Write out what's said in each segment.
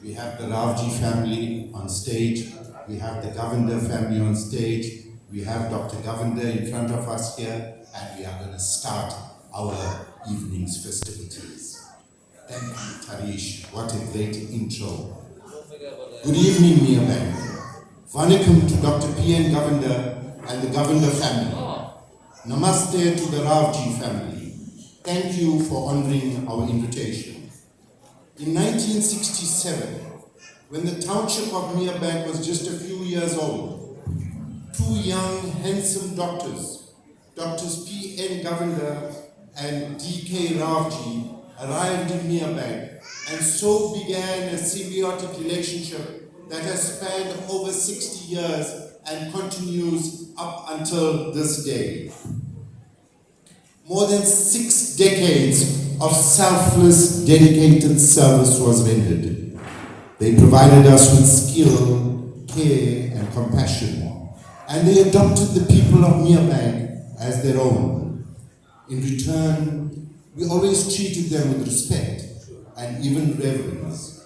We have the Ravjee family on stage. We have the Govender family on stage. We have Dr. Govender in front of us here, and we are going to start our evening's festivities. Thank you, Tarish. What a great intro. Good evening, Merebank. Vanakkam to Dr. P.N.Govender and the Govender family. Namaste to the Ravjee family. Thank you for honoring our invitation. In 1967, when the township of Merebank was just a few years old, two young, handsome doctors, Doctors P.N.Govender and D.K. Ravjee, arrived in Merebank, and so began a symbiotic relationship that has spanned over 60 years and continues up until this day. More than 6 decades of selfless, dedicated service was rendered. They provided us with skill, care, and compassion, and they adopted the people of Merebank as their own. In return, we always treated them with respect and even reverence.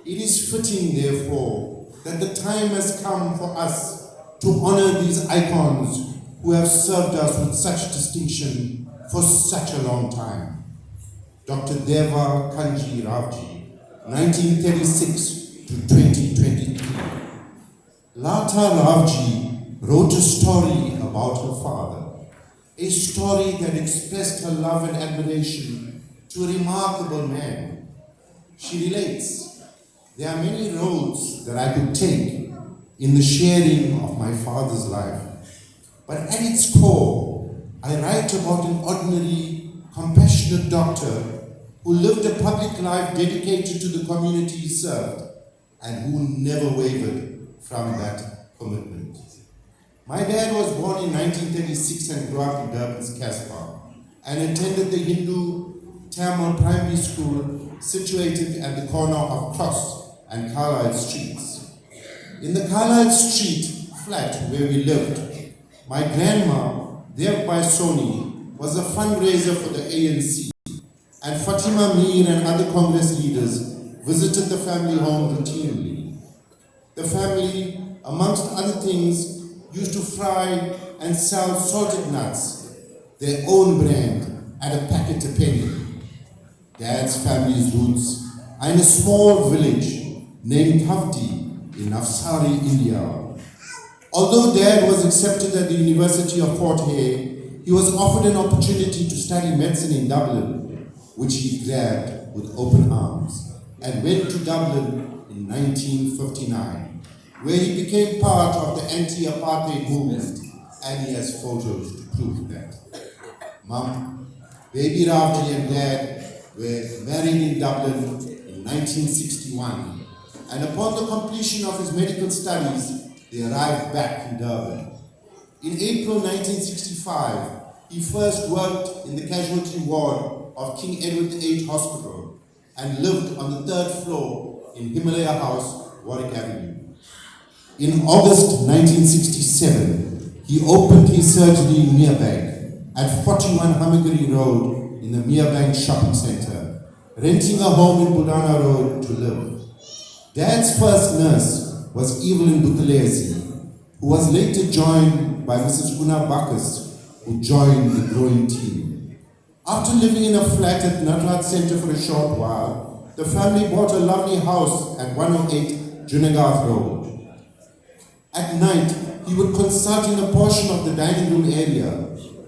It is fitting, therefore, that the time has come for us to honor these icons who have served us with such distinction for such a long time. Dr. Deva Kanji Ravjee, 1936 to 2023. Lata Ravjee wrote a story about her father, a story that expressed her love and admiration to a remarkable man. She relates, there are many roads that I could take in the sharing of my father's life, but at its core, I write about an ordinary, compassionate doctor who lived a public life dedicated to the community he served and who never wavered from that commitment. My dad was born in 1936 and grew up in Durban's Casbah and attended the Hindu Tamil primary school situated at the corner of Cross and Carlisle Streets. In the Carlisle Street flat where we lived, my grandma, thereby Soni, was a fundraiser for the ANC, and Fatima Mir and other Congress leaders visited the family home routinely. The family, amongst other things, used to fry and sell salted nuts, their own brand, at a packet a penny. Dad's family's roots are in a small village named Havdi in Navsari, India. Although Dad was accepted at the University of Port Hay, he was offered an opportunity to study medicine in Dublin, which he grabbed with open arms, and went to Dublin in 1959, where he became part of the anti-apartheid movement, and he has photos to prove that. Mum, baby Ravjee and Dad were married in Dublin in 1961, and upon the completion of his medical studies, they arrived back in Durban. In April 1965, he first worked in the casualty ward of King Edward VIII Hospital and lived on the 3rd floor in Himalaya House, Warwick Avenue. In August 1967, he opened his surgery in Merebank at 41 Hamagiri Road in the Merebank Shopping Centre, renting a home in Budana Road to live. Dad's first nurse was Evelyn Buthelezi, who was later joined by Mrs. Una Bacchus, who joined the growing team. After living in a flat at Natrat Centre for a short while, the family bought a lovely house at 108 Junagarth Road. At night, he would consult in a portion of the dining room area,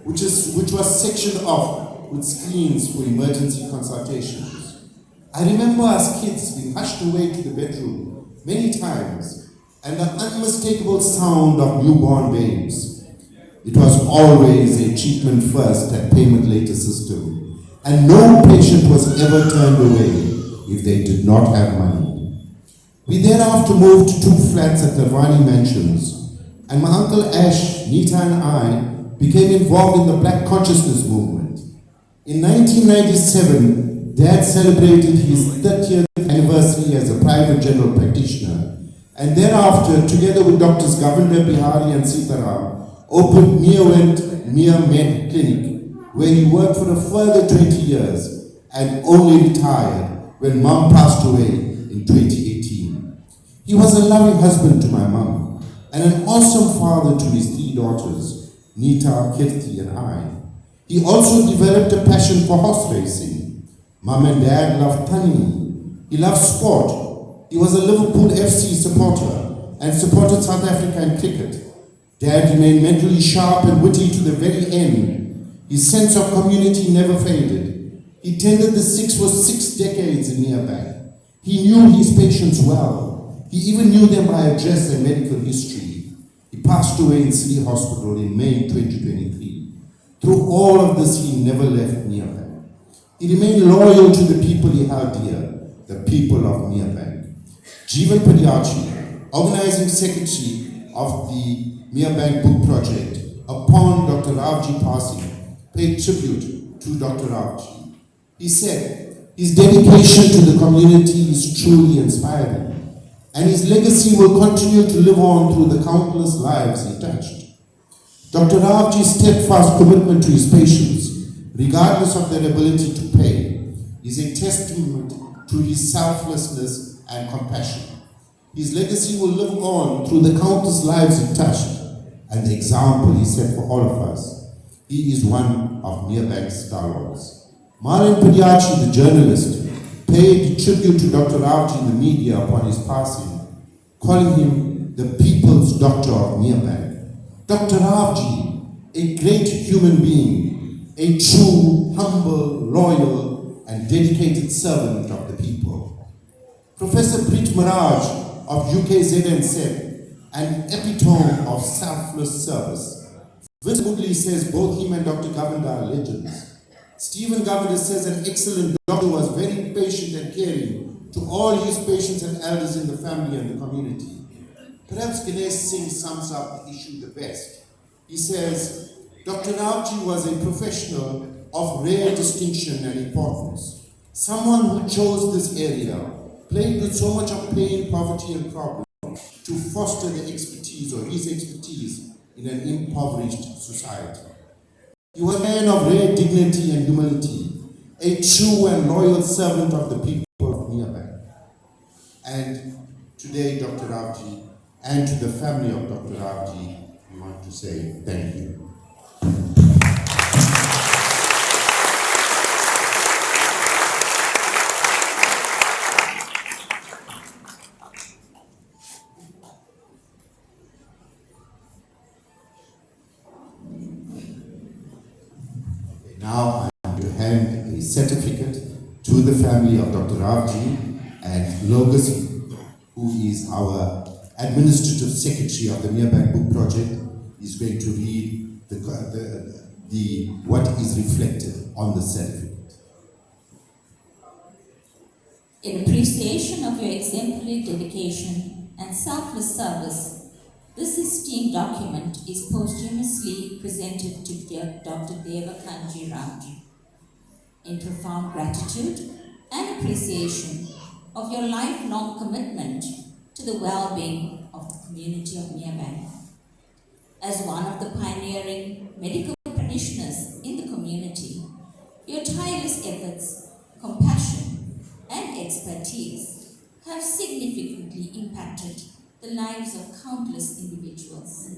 which was sectioned off with screens for emergency consultations. I remember as kids being hushed away to the bedroom many times, and the unmistakable sound of newborn babes. It was always a treatment first and payment later system, and no patient was ever turned away if they did not have money. We thereafter moved to 2 flats at the Ravani Mansions, and my uncle Ash, Nita and I became involved in the Black Consciousness movement. In 1997, Dad celebrated his 30th anniversary as a private general practitioner, and thereafter, together with Doctors Govender, Bihari and Sitaram, opened Mere Med Clinic, where he worked for a further 20 years and only retired when Mom passed away in 2018. He was a loving husband to my mum and an awesome father to his 3 daughters, Nita, Kirti, and I. He also developed a passion for horse racing. Mum and Dad loved tunning. He loved sport. He was a Liverpool FC supporter and supported South Africa in cricket. Dad remained mentally sharp and witty to the very end. His sense of community never faded. He tended the sick for 6 decades in Merebank. He knew his patients well. He even knew them by address and medical history. He passed away in City Hospital in May 2023. Through all of this, he never left Merebank. He remained loyal to the people he held dear, the people of Merebank. Jeevan Padiachi, organizing secretary of the Merebank Book Project, upon Dr. Ravjee passing, paid tribute to Dr. Ravjee. He said, his dedication to the community is truly inspiring, and his legacy will continue to live on through the countless lives he touched. Dr. Ravjee's steadfast commitment to his patients, regardless of their ability to pay, is a testament to his selflessness and compassion. His legacy will live on through the countless lives he touched and the example he set for all of us. He is one of Merebank's stalwarts. Marlon Padiachi, the journalist, paid tribute to Dr. Ravjee in the media upon his passing, calling him the people's doctor of Merebank. Dr. Ravjee, a great human being, a true, humble, loyal, and dedicated servant of the people. Professor Preet Maraj of UKZN said, an epitome of selfless service. Vince Woodley says both him and Dr. Govender are legends. P.N.Govender says an excellent doctor was very patient and caring to all his patients and elders in the family and the community. Perhaps Ganesh Singh sums up the issue the best. He says, Dr. Ravjee was a professional of rare distinction and importance. Someone who chose this area, played with so much of pain, poverty, and problems to foster the expertise or his expertise in an impoverished society. He was a man of rare dignity and humility, a true and loyal servant of the people of Merebank. And today, Dr. Ravjee, and to the family of Dr. Ravjee, we want to say thank you. Now I am to hand a certificate to the family of Dr. Ravjee, and Logos, who is our Administrative Secretary of the Merebank Book Project, is going to read what is reflected on the certificate. In appreciation of your exemplary dedication and selfless service, this esteemed document is posthumously presented to Dr. Ravjee in profound gratitude and appreciation of your lifelong commitment to the well-being of the community of Merebank. As one of the pioneering medical practitioners in the community, your tireless efforts, compassion, and expertise have significantly impacted the lives of countless individuals.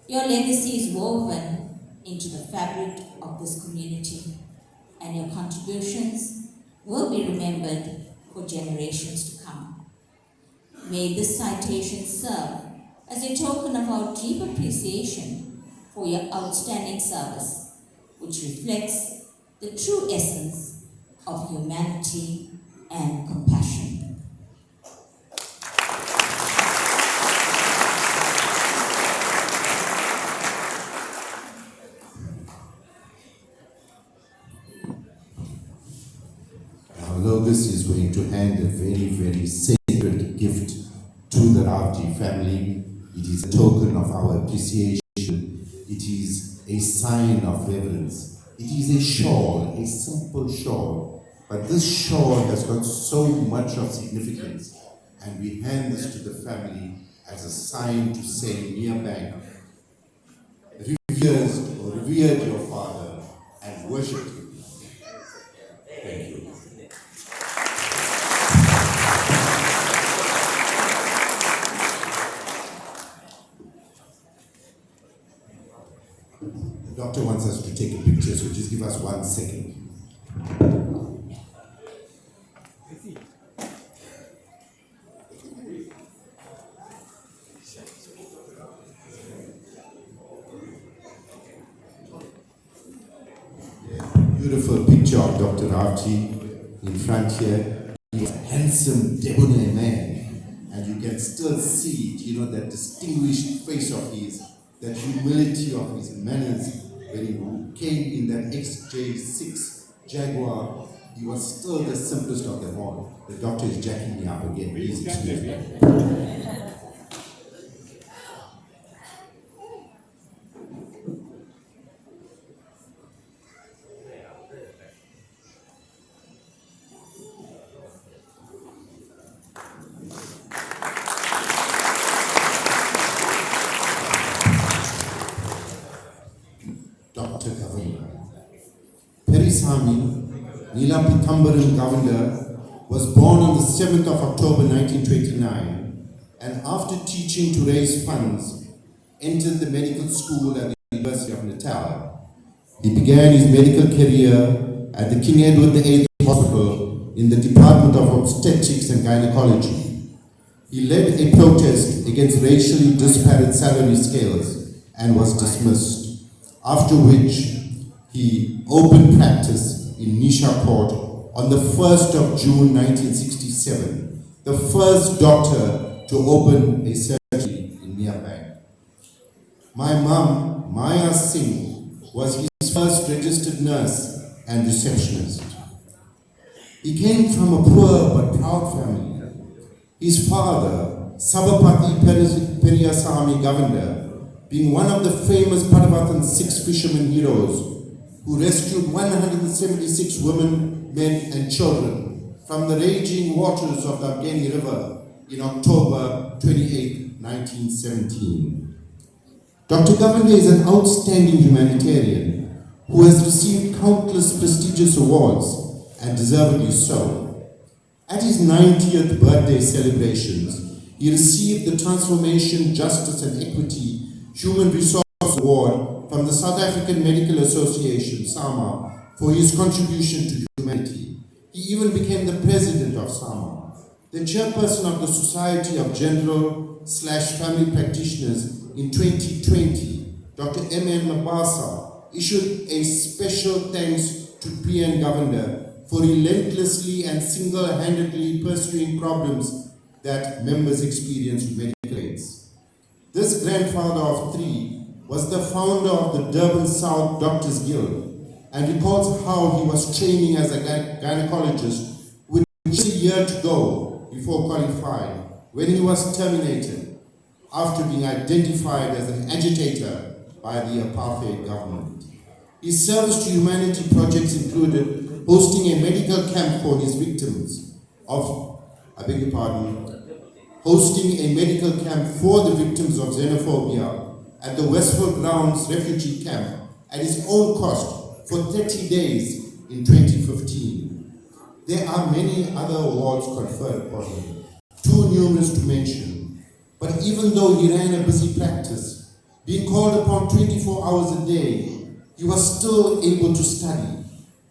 Your legacy is woven into the fabric of this community, and your contributions will be remembered for generations to come. May this citation serve as a token of our deep appreciation for your outstanding service, which reflects the true essence of humanity and compassion. Now Logos is going to hand a very, very sacred gift to the Ravjee family. It is a token of our appreciation. It is a sign of reverence. It is a shawl, a simple shawl. But this shawl has got so much of significance. And we hand this to the family as a sign to say, Merebank revered your father and worshipped him. Thank you. doctor wants us to take a picture, so just give us 1 second. Beautiful picture of Dr. Ravjee in front here. He's a handsome, debonair man, and you can still see it, that distinguished face of his, that humility of his manners. When he came in that XJ6 Jaguar, he was still the simplest of them all. The doctor is jacking me up again. Please excuse me. Dr. Govender. Perisami P.N.Govender was born on the 7th of October 1929, and after teaching to raise funds, entered the medical school at the University of Natal. He began his medical career at the King Edward VIII Hospital in the Department of Obstetrics and Gynecology. He led a protest against racially disparate salary scales and was dismissed, after which he opened practice in Nishapur on the 1st of June 1967, the first doctor to open a surgery in Merebank. My mum, Maya Singh, was his first registered nurse and receptionist. He came from a poor but proud family. His father, Sabapati Periyasamy Govender, being one of the famous Padavatan 6 fishermen heroes who rescued 176 women, men and children from the raging waters of the Ravjee River in October 28, 1917. Dr. Govender is an outstanding humanitarian who has received countless prestigious awards, and deservedly so. At his 90th birthday celebrations, he received the Transformation, Justice and Equity Human Resource Award from the South African Medical Association, SAMA, for his contribution to humanity. He even became the president of SAMA. The chairperson of the Society of General/Family Practitioners in 2020, Dr. M.N. Mabasa, issued a special thanks to P.N.Govender for relentlessly and single-handedly pursuing problems that members experience with medical aids. This grandfather of 3 was the founder of the Durban South Doctors Guild and recalls how he was training as a gynecologist with just a year to go before qualifying when he was terminated after being identified as an agitator by the apartheid government. His service to humanity projects included hosting a medical camp for his victims hosting a medical camp for the victims of xenophobia at the Westfield Grounds refugee camp at his own cost for 30 days in 2015. There are many other awards conferred upon him, too numerous to mention, but even though he ran a busy practice, being called upon 24 hours a day, he was still able to study.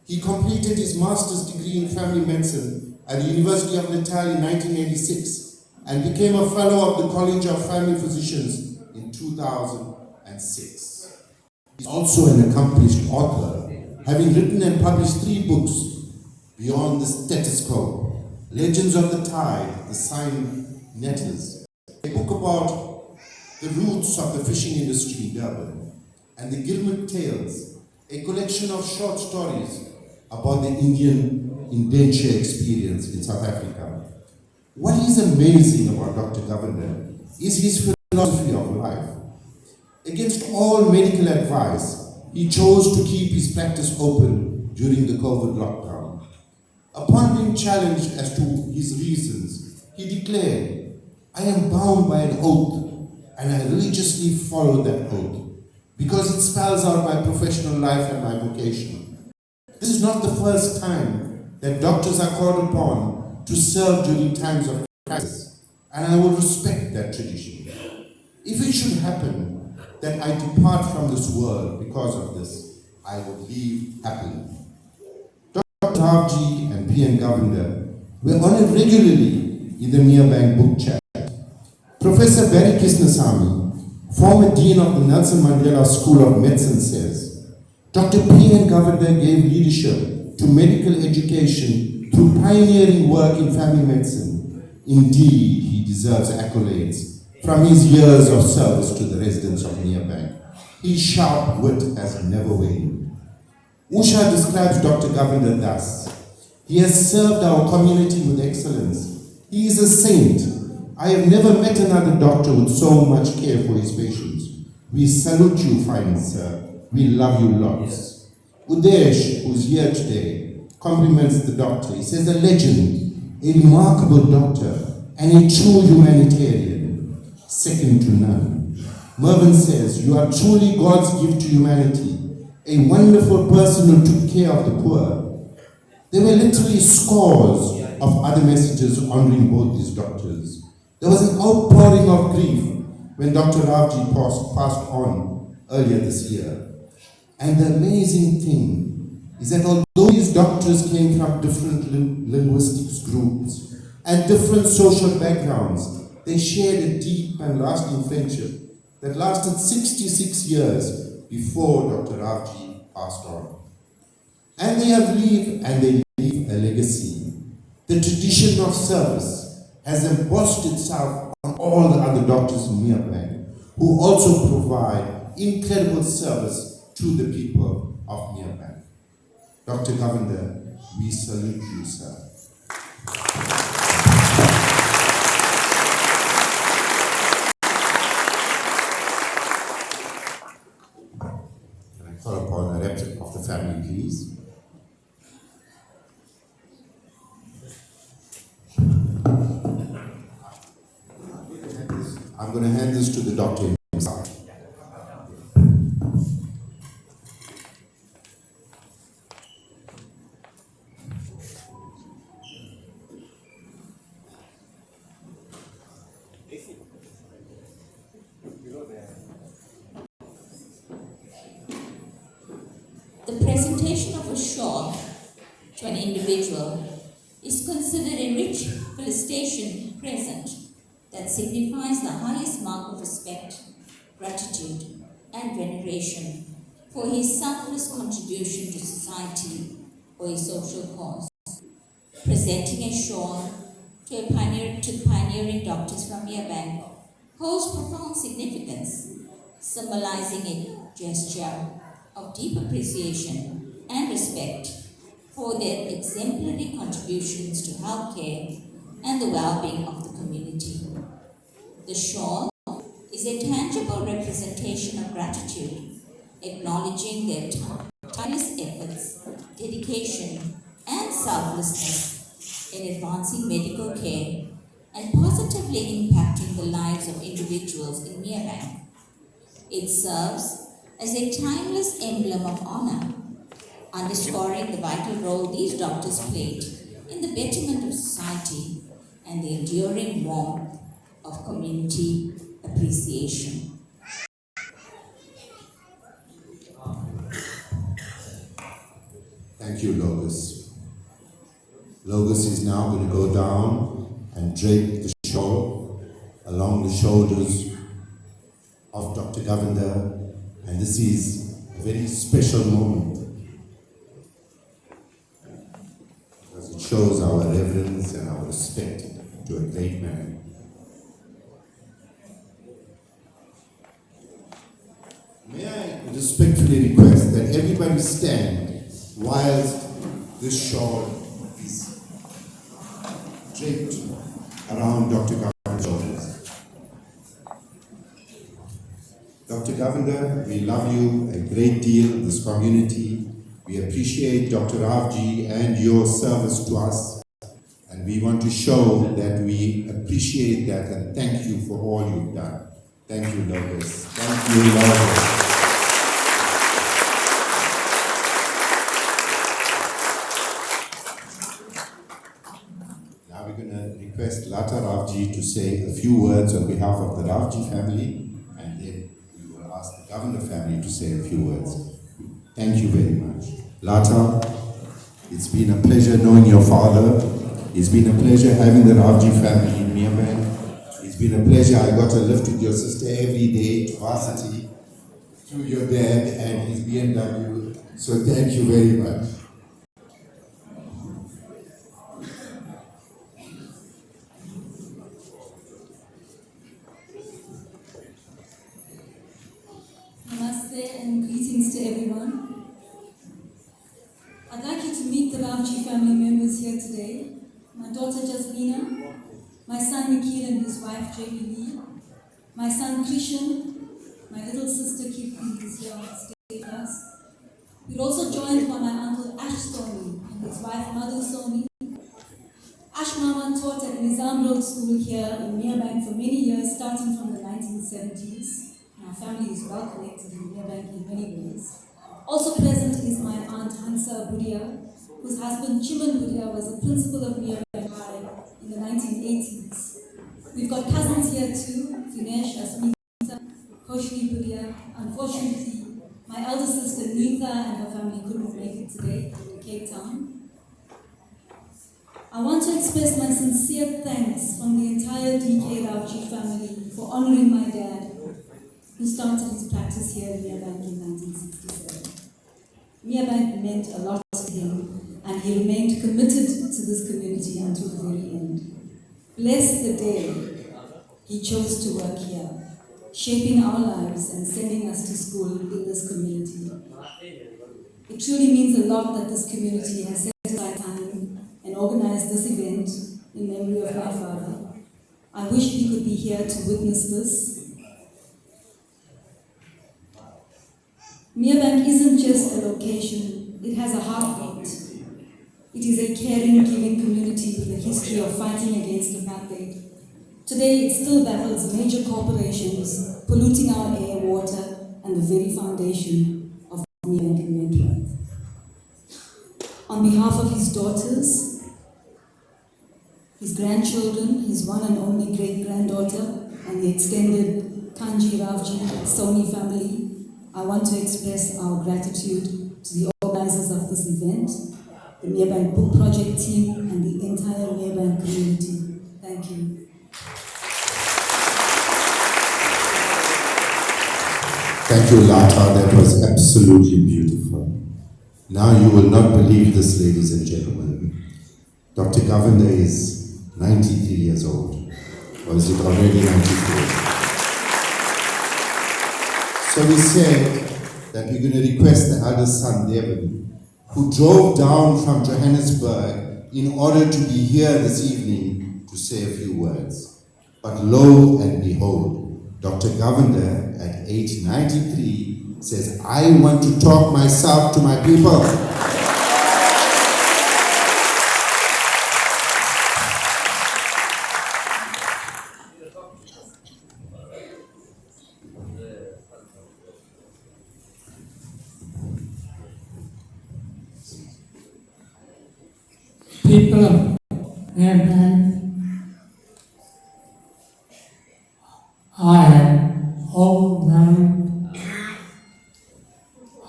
He completed his master's degree in family medicine at the University of Natal in 1986 and became a fellow of the College of Family Physicians in 2006. He's also an accomplished author, having written and published 3 books: Beyond the Stethoscope, Legends of the Tide, The Sign Netters, a book about the roots of the fishing industry in Durban, and The Gilman Tales, a collection of short stories about the Indian indenture experience in South Africa. What is amazing about Dr. Govender is his philosophy of life. Against all medical advice, he chose to keep his practice open during the COVID lockdown. Upon being challenged as to his reasons, he declared, "I am bound by an oath, and I religiously follow that oath, because it spells out my professional life and my vocation. This is not the first time that doctors are called upon to serve during times of crisis, and I will respect that tradition. If it should happen that I depart from this world because of this, I would leave happily. Dr. Ravjee and P.N.Govender were honored regularly in the Merebank book chat. Professor Barry Kisnasamy, former Dean of the Nelson Mandela School of Medicine, says, Dr. P.N.Govender gave leadership to medical education through pioneering work in family medicine. Indeed, he deserves accolades from his years of service to the residents of Merebank. His sharp wit has never waned. Usha describes Dr. Govender thus: he has served our community with excellence. He is a saint. I have never met another doctor with so much care for his patients. We salute you, fine sir. We love you lots. Udesh, who's here today, compliments the doctor. He says, a legend, a remarkable doctor, and a true humanitarian, second to none. Mervyn says, you are truly God's gift to humanity, a wonderful person who took care of the poor. There were literally scores of other messages honoring both these doctors. There was an outpouring of grief when Dr. Ravjee passed on earlier this year. And the amazing thing is that although these doctors came from different linguistics groups and different social backgrounds, they shared a deep and lasting friendship that lasted 66 years before Dr. Ravjee passed on. And they leave a legacy. The tradition of service has embossed itself on all the other doctors in Merebank, who also provide incredible service to the people of Merebank. Dr. Govender, we salute you, sir. Can I call upon a rep of the family, please? I'm going to hand this to the doctor himself. The presentation of a shawl to an individual is considered a rich felicitation present that signifies the highest mark of respect, gratitude, and veneration for his selfless contribution to society or a social cause. Presenting a shawl to pioneering doctors from Merebank holds profound significance, symbolizing a gesture of deep appreciation and respect for their exemplary contributions to healthcare and the well-being of the community. The shawl is a tangible representation of gratitude, acknowledging their tireless efforts, dedication, and selflessness in advancing medical care and positively impacting the lives of individuals in Merebank. It serves as a timeless emblem of honor, underscoring the vital role these doctors played in the betterment of society and the enduring warmth of community appreciation. Thank you, Logos. Logos is now going to go down and drape the shawl along the shoulders of Dr. Govender, and this is a very special moment because it shows our reverence and our respect to a great man. May I respectfully request that everybody stand whilst this shawl is draped around Dr. Govender's shoulders. Dr. Govender, we love you a great deal in this community. We appreciate Dr. Ravjee and your service to us. And we want to show that we appreciate that and thank you for all you've done. Thank you, Logos. Thank you, Logos. Now we're going to request Lata Ravjee to say a few words on behalf of the Ravjee family, and then we will ask Governor family to say a few words. Thank you very much. Lata, it's been a pleasure knowing your father. It's been a pleasure having the Ravjee family in Merebank. It's been a pleasure. I got a lift with your sister every day to varsity through your dad and his BMW. So thank you very much. Namaste and greetings to everyone. I'd like you to meet the Ravjee family members here today. My daughter Jasmina, my son Nikhil and his wife JB, my son Krishan, my little sister Kirti who's here on stage with us. We're also joined by my uncle Ash Soni and his wife Madhu Soni. Ash Mama taught at Nizam Road School here in Merebank for many years, starting from the 1970s. Our family is well connected in Merebank in many ways. Also present is my aunt Hansa Buria, whose husband Chiman Buria was the principal of Merebank High in the 1980s. We've got cousins here too, Dinesh, Asmita, Koshli Buria. Unfortunately, my elder sister Neetha and her family couldn't make it today in Cape Town. I want to express my sincere thanks from the entire DK Ravjee family for honoring my dad, who started his practice here in Merebank in 1967. Merebank meant a lot to him, and he remained committed to this community until the very end. Bless the day he chose to work here, shaping our lives and sending us to school in this community. It truly means a lot that this community has set aside time and organized this event in memory of my father. I wish we could be here to witness this. Merebank isn't just a location, it has a heartbeat. It is a caring, giving community with a history of fighting against apartheid. Today, it still battles major corporations, polluting our air, water, and the very foundation of Merebank and Wentworth. On behalf of his daughters, his grandchildren, his one and only great-granddaughter, and the extended Kanji Ravjee Soni family, I want to express our gratitude to the organizers of this event, the Merebank Book Project team, and the entire Merebank community. Thank you. Thank you, Lata. That was absolutely beautiful. Now you will not believe this, ladies and gentlemen. Dr. Govender is 93 years old. Or is it already 94? So we said that we're going to request the eldest son, David, who drove down from Johannesburg in order to be here this evening to say a few words. But lo and behold, Dr. Govender at age 93 says, I want to talk myself to my people. People of Merebank, I am overwhelmed.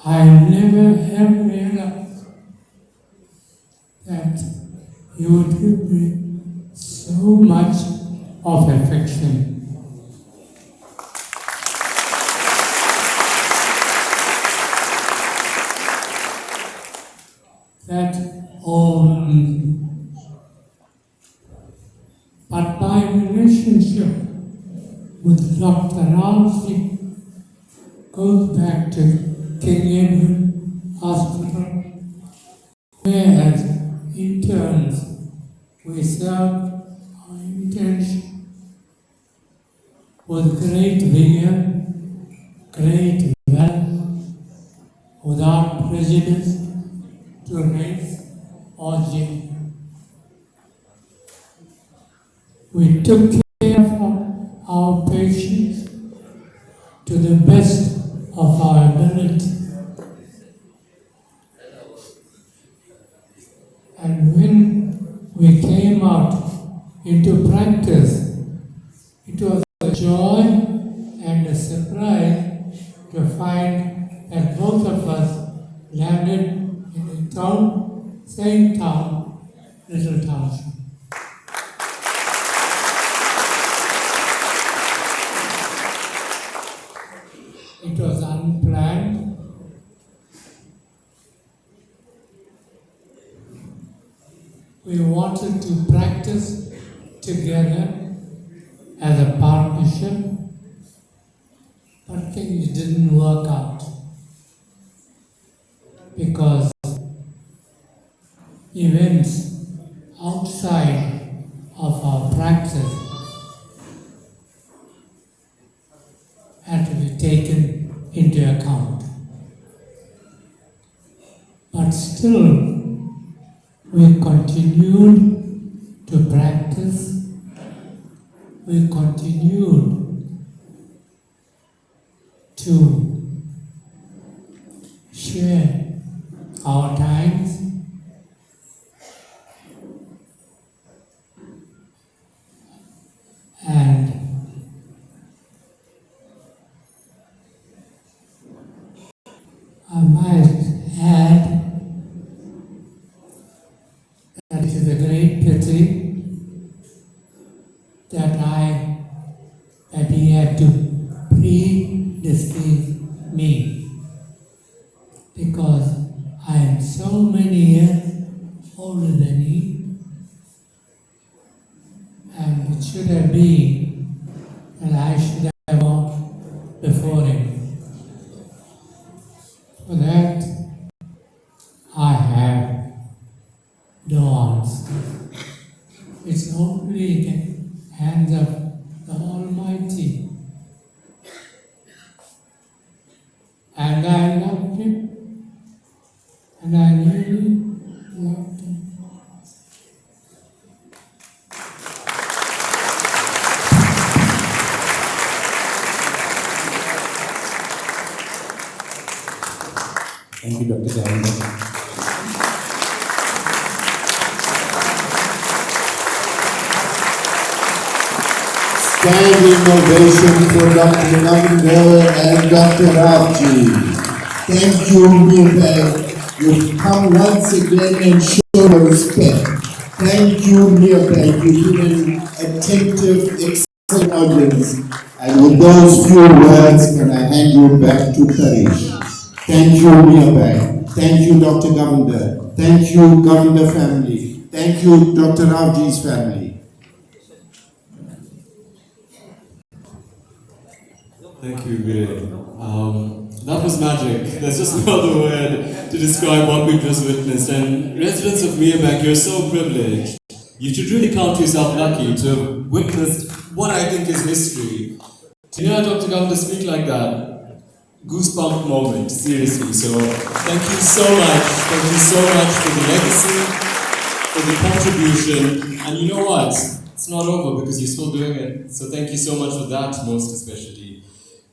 I never have realized that you would give me so much of affection. But my relationship with Dr. Ravjee goes back to King Edward Hospital, where as interns we served our internship with great vigor, great valor, without prejudice to race or gender. We took care of our patients to the best of our ability. And when we came out into practice, it was a joy and a surprise to find that both of us landed in a town, same town, little township. It was unplanned. We wanted to practice together as a partnership, but things didn't work out because events outside of our practice had to be taken into account. But still, we continued to practice, we continued to share our times, and I might add that it is a great pity that he had to predeceive me, because I am so many years older than he, and it should have been that I should have gone before him. For that, I have no answer. It's only in the hands of the Almighty. And I loved him, and I really loved him. Thank you, Dr. Govender. Standing ovation for Dr. Govender and Dr. Ravjee. Thank you, Merebank. You've come once again and shown your respect. Thank you, Merebank. You've been an attentive, excellent audience. And with those few words, can I hand you back to Paresh. Thank you, Merebank. Thank you, Dr. Govender. Thank you, Govender family. Thank you, Dr. Ravjee's family. Thank you, Vire. That was magic. There's just no other word to describe what we've just witnessed. And residents of Merebank, you're so privileged. You should really count yourself lucky to have witnessed what I think is history. To hear Dr. Govender speak like that, goosebump moment, seriously. So thank you so much. Thank you so much for the legacy, for the contribution. And you know what? It's not over because you're still doing it. So thank you so much for that, most especially.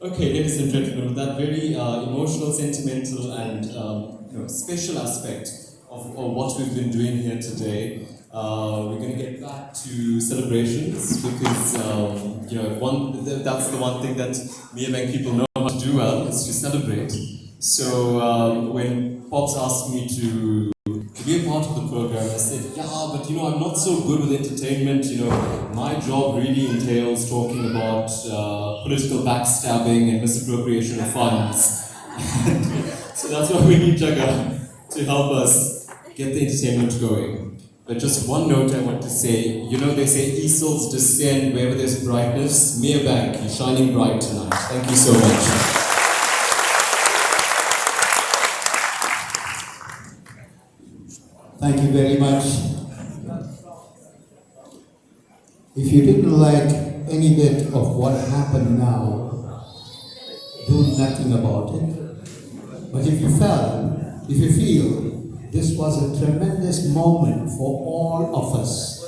Okay, ladies and gentlemen, with that very emotional, sentimental, and special aspect of what we've been doing here today, we're going to get back to celebrations because that's the one thing that Merebank people know how to do well, is to celebrate. So when Pops asked me to be a part of the program, I said, yeah, but I'm not so good with entertainment. My job really entails talking about political backstabbing and misappropriation of funds. So that's why we need Jaga to help us get the entertainment going. But just one note I want to say, they say easels descend wherever there's brightness. Merebank, you're shining bright tonight. Thank you so much. Thank you very much. If you didn't like any bit of what happened now, do nothing about it. But if you feel this was a tremendous moment for all of us,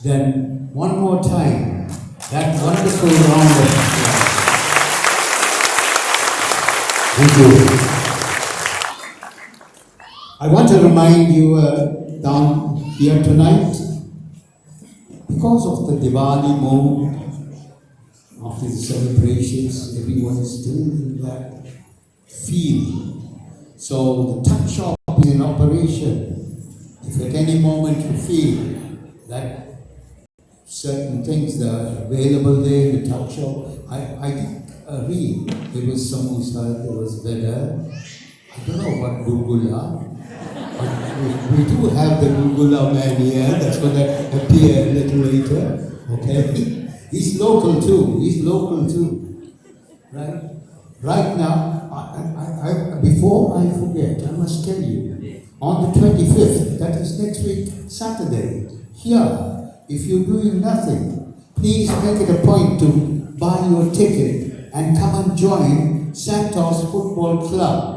then one more time, that wonderful round of applause. Thank you. I want to remind you down here tonight, because of the Diwali mood, after the celebrations, everyone is still in that feel. So the tuck shop is in operation. If at any moment you feel that certain things that are available there in the tuck shop, I did read. There was samosa, there was veda. I don't know what gulgula. But we do have the gulgula man here. That's going to appear a little later. Okay, he's local too. Right? Right now, before I forget, I must tell you, on the 25th, that is next week, Saturday, here, if you're doing nothing, please make it a point to buy your ticket and come and join Santos Football Club.